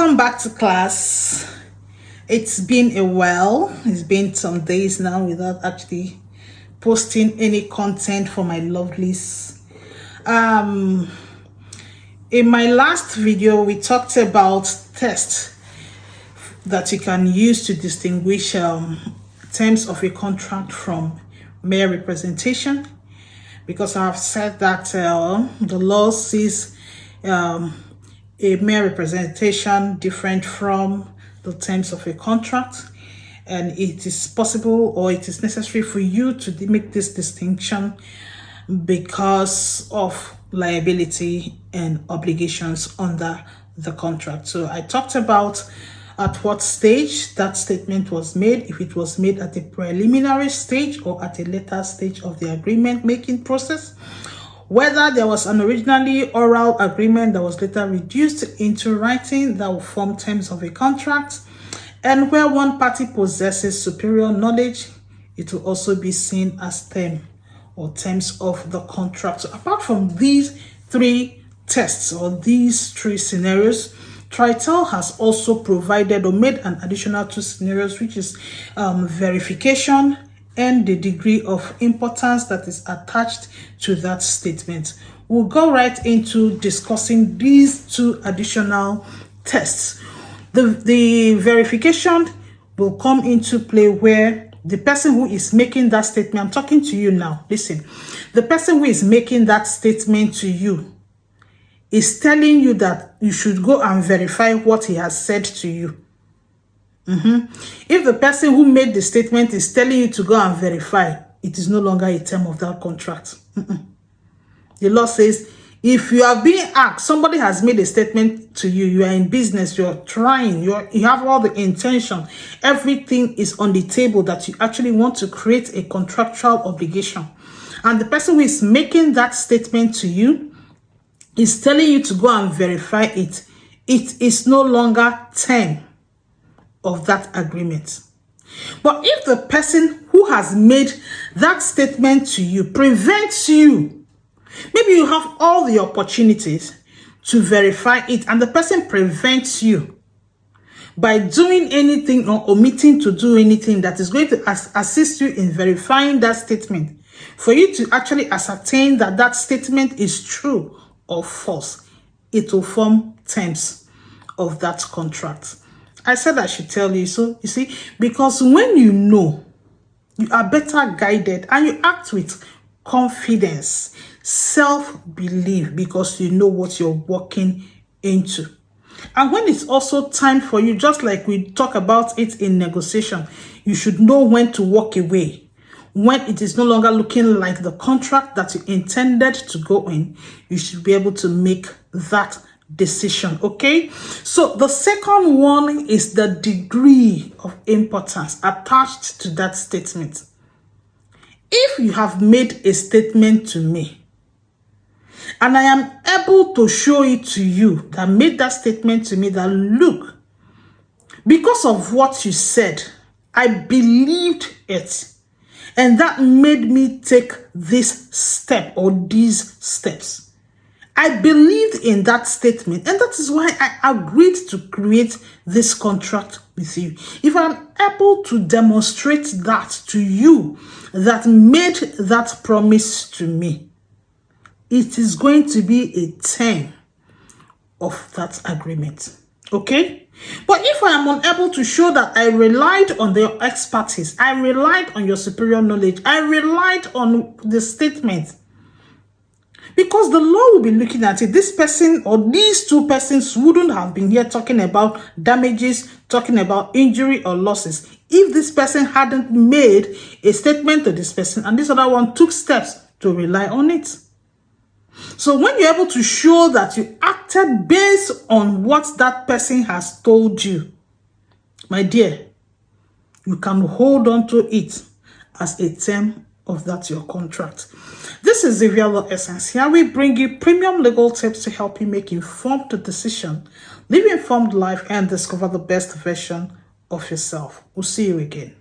Welcome back to class. It's been a while. It's been some days now without actually posting any content for my lovelies. In my last video, we talked about tests that you can use to distinguish terms of a contract from mere representation, because I've said that the law sees a mere representation different from the terms of a contract, and it is possible or it is necessary for you to make this distinction because of liability and obligations under the contract. So I talked about at what stage that statement was made, if it was made at a preliminary stage or at a later stage of the agreement making process, whether there was an originally oral agreement that was later reduced into writing that will form terms of a contract, and where one party possesses superior knowledge, it will also be seen as terms of the contract. So apart from these three tests or these three scenarios, Tritel has also provided or made an additional two scenarios, which is verification and the degree of importance that is attached to that statement. We'll go right into discussing these two additional tests. The verification will come into play where the person who is making that statement, I'm talking to you now, listen, the person who is making that statement to you is telling you that you should go and verify what he has said to you. If the person who made the statement is telling you to go and verify, it is no longer a term of that contract. The law says if you are being asked, somebody has made a statement to you, you are in business, you're trying, you have all the intention, everything is on the table that you actually want to create a contractual obligation, and the person who is making that statement to you is telling you to go and verify it, it is no longer term of that agreement. But if the person who has made that statement to you prevents you, maybe you have all the opportunities to verify it and the person prevents you by doing anything or omitting to do anything that is going to assist you in verifying that statement, for you to actually ascertain that that statement is true or false, it will form terms of that contract. I said I should tell you so, you see, because when you know, you are better guided and you act with confidence, self-belief, because you know what you're walking into. And when it's also time for you, just like we talk about it in negotiation, you should know when to walk away. When it is no longer looking like the contract that you intended to go in, you should be able to make that decision. Okay, so the second one is the degree of importance attached to that statement. If you have made a statement to me and I am able to show it to you that made that statement to me, that look, because of what you said, I believed it, and that made me take this step or these steps. I believed in that statement, and that is why I agreed to create this contract with you. If I'm able to demonstrate that to you, that made that promise to me, it is going to be a term of that agreement. Okay? But if I am unable to show that I relied on your expertise, I relied on your superior knowledge, I relied on the statement, because the law will be looking at it, this person or these two persons wouldn't have been here talking about damages, talking about injury or losses, if this person hadn't made a statement to this person and this other one took steps to rely on it. So when you're able to show that you acted based on what that person has told you, my dear, you can hold on to it as a term of that your contract. This is Xavier Law Essence. Here we bring you premium legal tips to help you make informed decision, live informed life, and discover the best version of yourself. We'll see you again.